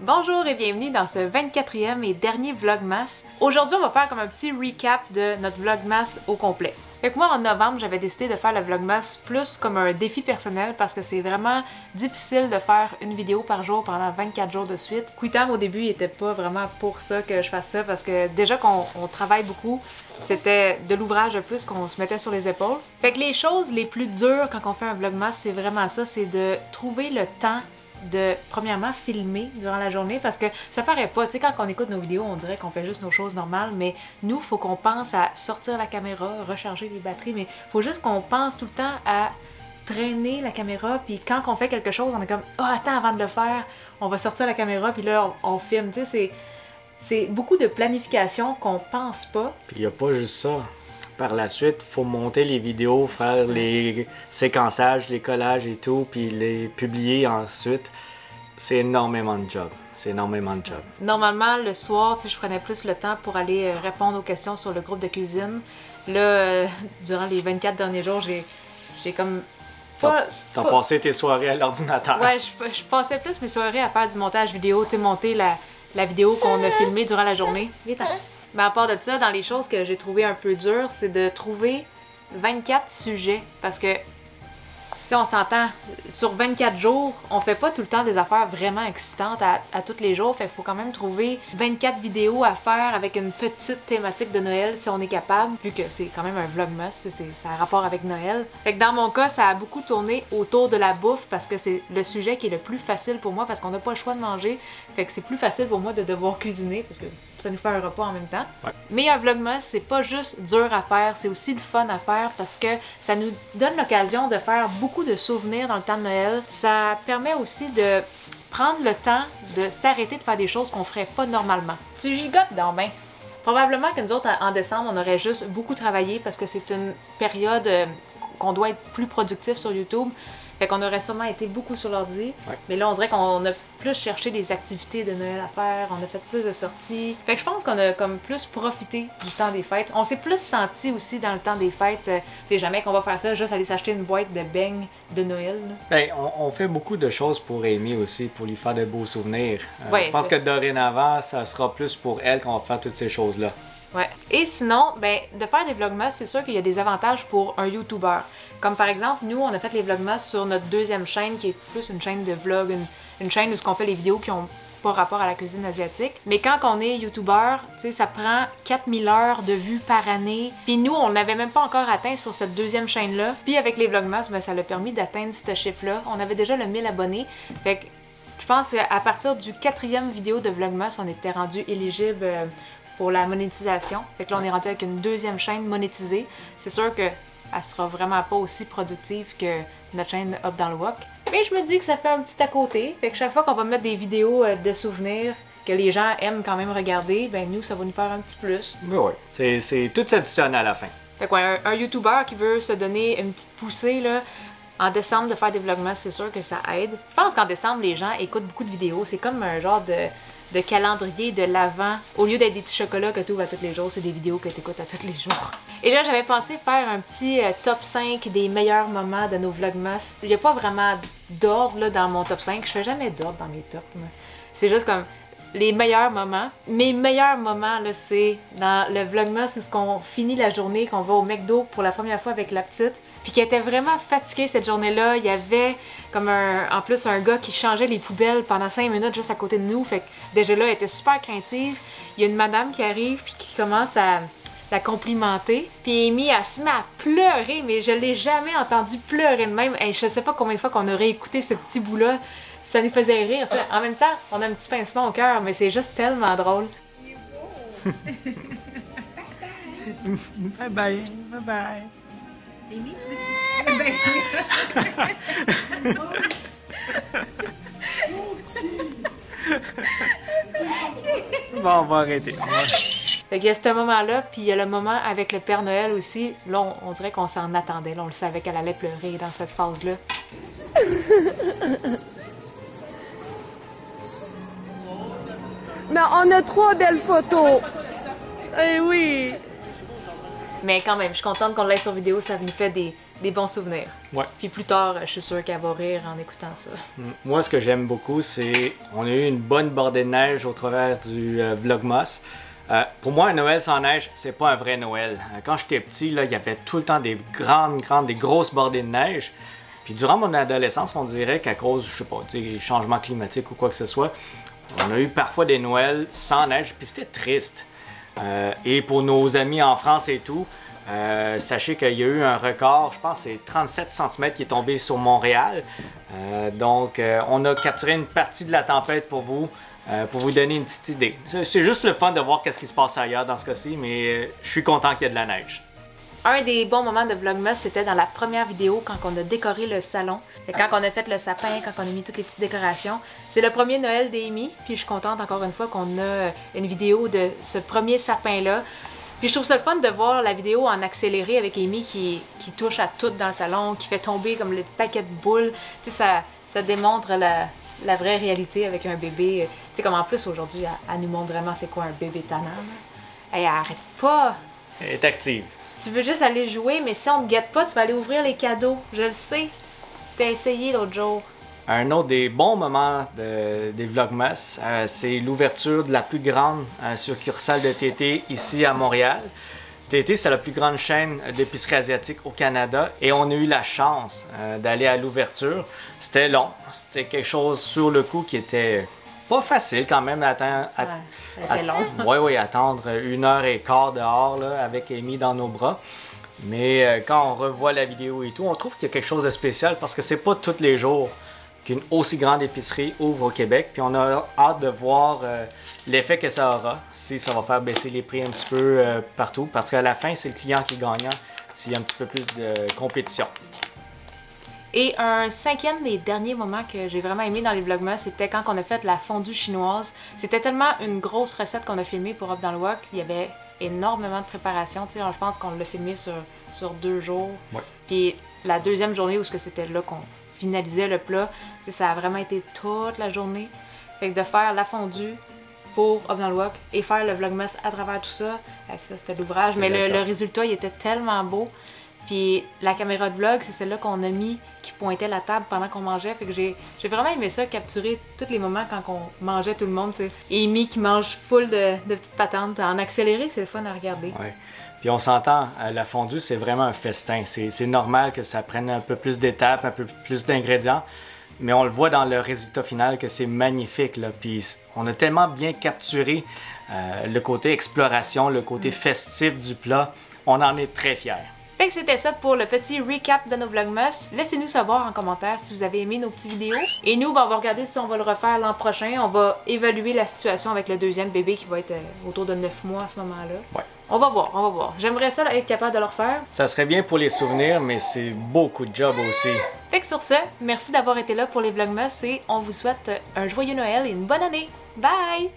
Bonjour et bienvenue dans ce 24e et dernier Vlogmas. Aujourd'hui, on va faire comme un petit recap de notre Vlogmas au complet. Fait que moi, en novembre, j'avais décidé de faire le Vlogmas plus comme un défi personnel parce que c'est vraiment difficile de faire une vidéo par jour pendant 24 jours de suite. Quitam, au début, il était pas vraiment pour ça que je fasse ça parce que déjà qu'on travaille beaucoup, c'était de l'ouvrage de plus qu'on se mettait sur les épaules. Fait que les choses les plus dures quand on fait un Vlogmas, c'est vraiment ça, c'est de trouver le temps de, premièrement, filmer durant la journée parce que ça paraît pas, tu sais, quand on écoute nos vidéos, on dirait qu'on fait juste nos choses normales, mais nous, faut qu'on pense à sortir la caméra, recharger les batteries, mais faut juste qu'on pense tout le temps à traîner la caméra, puis quand on fait quelque chose, on est comme « Ah, attends, avant de le faire, on va sortir la caméra, puis là, on filme », tu sais, c'est beaucoup de planification qu'on pense pas. Puis il n'y a pas juste ça. Par la suite, il faut monter les vidéos, faire les séquençages, les collages et tout, puis les publier ensuite. C'est énormément de job. C'est énormément de job. Normalement, le soir, je prenais plus le temps pour aller répondre aux questions sur le groupe de cuisine. Là, durant les 24 derniers jours, j'ai comme... T'as passé tes soirées à l'ordinateur. Ouais, je passais plus mes soirées à faire du montage vidéo, tu sais, monter la vidéo qu'on a filmée durant la journée. Vite, mais à part de ça, dans les choses que j'ai trouvé un peu dures, c'est de trouver 24 sujets. Parce que, tu sais, on s'entend, sur 24 jours, on fait pas tout le temps des affaires vraiment excitantes à tous les jours. Fait qu'il faut quand même trouver 24 vidéos à faire avec une petite thématique de Noël si on est capable. Vu que c'est quand même un vlogmas, ça a rapport avec Noël. Fait que dans mon cas, ça a beaucoup tourné autour de la bouffe parce que c'est le sujet qui est le plus facile pour moi parce qu'on n'a pas le choix de manger. Fait que c'est plus facile pour moi de devoir cuisiner parce que ça nous fait un repas en même temps. Ouais. Mais un vlogmas, c'est pas juste dur à faire, c'est aussi le fun à faire parce que ça nous donne l'occasion de faire beaucoup de souvenirs dans le temps de Noël. Ça permet aussi de prendre le temps de s'arrêter de faire des choses qu'on ferait pas normalement. Tu gigotes donc ben. Probablement que nous autres, en décembre, on aurait juste beaucoup travaillé parce que c'est une période qu'on doit être plus productif sur YouTube. Fait qu'on aurait sûrement été beaucoup sur l'ordi, ouais. Mais là, on dirait qu'on a plus cherché des activités de Noël à faire, on a fait plus de sorties. Fait que je pense qu'on a comme plus profité du temps des fêtes. On s'est plus senti aussi dans le temps des fêtes, tu sais, jamais qu'on va faire ça, juste aller s'acheter une boîte de beignes de Noël. Ben, on fait beaucoup de choses pour Amy aussi, pour lui faire de beaux souvenirs. Ouais, je pense que dorénavant, ça sera plus pour elle qu'on va faire toutes ces choses-là. Ouais. Et sinon, ben, de faire des vlogmas, c'est sûr qu'il y a des avantages pour un YouTuber. Comme par exemple, nous, on a fait les vlogmas sur notre deuxième chaîne, qui est plus une chaîne de vlog, une chaîne où on fait les vidéos qui ont pas rapport à la cuisine asiatique. Mais quand on est YouTuber, tu sais, ça prend 4000 heures de vues par année. Puis nous, on n'avait même pas encore atteint sur cette deuxième chaîne-là. Puis avec les vlogmas, ben, ça l'a permis d'atteindre ce chiffre-là. On avait déjà le 1000 abonnés. Fait que je pense qu'à partir du 4e vidéo de vlogmas, on était rendu éligible pour la monétisation. Fait que là, on est rendu avec une deuxième chaîne monétisée. C'est sûr qu'elle sera vraiment pas aussi productive que notre chaîne Up dans le Wok. Mais je me dis que ça fait un petit à côté. Fait que chaque fois qu'on va mettre des vidéos de souvenirs que les gens aiment quand même regarder, ben nous, ça va nous faire un petit plus. Oui, c'est tout s'additionne à la fin. Fait qu'un YouTuber qui veut se donner une petite poussée, là, en décembre, de faire des vlogmas, c'est sûr que ça aide. Je pense qu'en décembre, les gens écoutent beaucoup de vidéos. C'est comme un genre de calendrier de l'Avent. Au lieu d'être des petits chocolats que tu ouvres à tous les jours, c'est des vidéos que tu écoutes à tous les jours. Et là, j'avais pensé faire un petit top 5 des meilleurs moments de nos vlogmas. Il n'y a pas vraiment d'ordre dans mon top 5. Je fais jamais d'ordre dans mes tops. C'est juste comme les meilleurs moments. Mes meilleurs moments, là, c'est dans le vlogmas où on finit la journée, qu'on va au McDo pour la première fois avec la petite. Puis qui était vraiment fatiguée cette journée-là. Il y avait comme en plus un gars qui changeait les poubelles pendant 5 minutes juste à côté de nous. Fait que déjà là, elle était super craintive. Il y a une madame qui arrive puis qui commence à la complimenter. Puis Amy, elle se met à pleurer, mais je l'ai jamais entendu pleurer de même. Et je sais pas combien de fois qu'on aurait écouté ce petit bout-là. Ça nous faisait rire. T'sais. En même temps, on a un petit pincement au cœur, mais c'est juste tellement drôle. Il est beau! Bye bye, bye bye. Amy, tu veux Bon, on va arrêter. Fait qu'il y a ce moment-là, puis il y a le moment avec le Père Noël aussi. Là, on dirait qu'on s'en attendait. Là, on le savait qu'elle allait pleurer dans cette phase-là. Mais on a 3 belles photos. Eh oui. Mais quand même, je suis contente qu'on l'ait sur vidéo. Ça nous fait des des bons souvenirs. Ouais. Puis plus tard, je suis sûre qu'elle va rire en écoutant ça. Moi, ce que j'aime beaucoup, c'est on a eu une bonne bordée de neige au travers du Vlogmas. Pour moi, un Noël sans neige, c'est pas un vrai Noël. Quand j'étais petit, là, il y avait tout le temps des des grosses bordées de neige. Puis durant mon adolescence, on dirait qu'à cause, je sais pas, des changements climatiques ou quoi que ce soit, on a eu parfois des Noëls sans neige, puis c'était triste. Et pour nos amis en France et tout, sachez qu'il y a eu un record, je pense que c'est 37 cm qui est tombé sur Montréal. Donc, on a capturé une partie de la tempête pour vous donner une petite idée. C'est juste le fun de voir qu'est-ce qui se passe ailleurs dans ce cas-ci, mais je suis content qu'il y ait de la neige. Un des bons moments de Vlogmas, c'était dans la première vidéo quand on a décoré le salon. Quand on a fait le sapin, quand on a mis toutes les petites décorations. C'est le premier Noël d'Amy, puis je suis contente encore une fois qu'on a une vidéo de ce premier sapin-là. Puis je trouve ça le fun de voir la vidéo en accéléré avec Amy qui touche à tout dans le salon, qui fait tomber comme le paquet de boules. Tu sais, ça démontre la vraie réalité avec un bébé. Tu sais, comme en plus aujourd'hui, elle nous montre vraiment c'est quoi un bébé tannant. Elle arrête pas! Elle est active. Tu veux juste aller jouer, mais si on te guette pas, tu vas aller ouvrir les cadeaux. Je le sais. T'as essayé l'autre jour. Un autre des bons moments des Vlogmas, c'est l'ouverture de la plus grande succursale de TT ici à Montréal. TT, c'est la plus grande chaîne d'épicerie asiatique au Canada et on a eu la chance d'aller à l'ouverture. C'était long, c'était quelque chose sur le coup qui était pas facile quand même attendre 1h15 dehors là, avec Amy dans nos bras. Mais quand on revoit la vidéo et tout, on trouve qu'il y a quelque chose de spécial parce que c'est pas tous les jours qu'une aussi grande épicerie ouvre au Québec. Puis on a hâte de voir l'effet que ça aura, si ça va faire baisser les prix un petit peu partout. Parce qu'à la fin, c'est le client qui est gagnant s'il y a un petit peu plus de compétition. Et un cinquième et dernier moment que j'ai vraiment aimé dans les Vlogmas, c'était quand on a fait la fondue chinoise. C'était tellement une grosse recette qu'on a filmée pour Up dans le Wok. Il y avait énormément de préparation. Tu sais, je pense qu'on l'a filmé sur 2 jours. Ouais. Puis la deuxième journée où c'était là qu'on finalisait le plat, tu sais, ça a vraiment été toute la journée. Fait que de faire la fondue pour Up dans le Wok et faire le Vlogmas à travers tout ça, ça c'était l'ouvrage. Mais le résultat, il était tellement beau. Puis la caméra de vlog, c'est celle-là qu'on a mis qui pointait la table pendant qu'on mangeait. Fait que j'ai vraiment aimé ça, capturer tous les moments quand on mangeait tout le monde, tu sais. Et Amy qui mange full de petites patentes. En accéléré, c'est le fun à regarder. Ouais. Puis on s'entend, la fondue, c'est vraiment un festin. C'est normal que ça prenne un peu plus d'étapes, un peu plus d'ingrédients. Mais on le voit dans le résultat final que c'est magnifique, là. Puis on a tellement bien capturé le côté exploration, le côté festif du plat. On en est très fiers. Fait que c'était ça pour le petit recap de nos Vlogmas. Laissez-nous savoir en commentaire si vous avez aimé nos petites vidéos. Et nous, on va regarder si on va le refaire l'an prochain. On va évaluer la situation avec le deuxième bébé qui va être autour de 9 mois à ce moment-là. Ouais. On va voir. J'aimerais ça être capable de le refaire. Ça serait bien pour les souvenirs, mais c'est beaucoup de job aussi. Fait que sur ce, merci d'avoir été là pour les Vlogmas et on vous souhaite un joyeux Noël et une bonne année. Bye!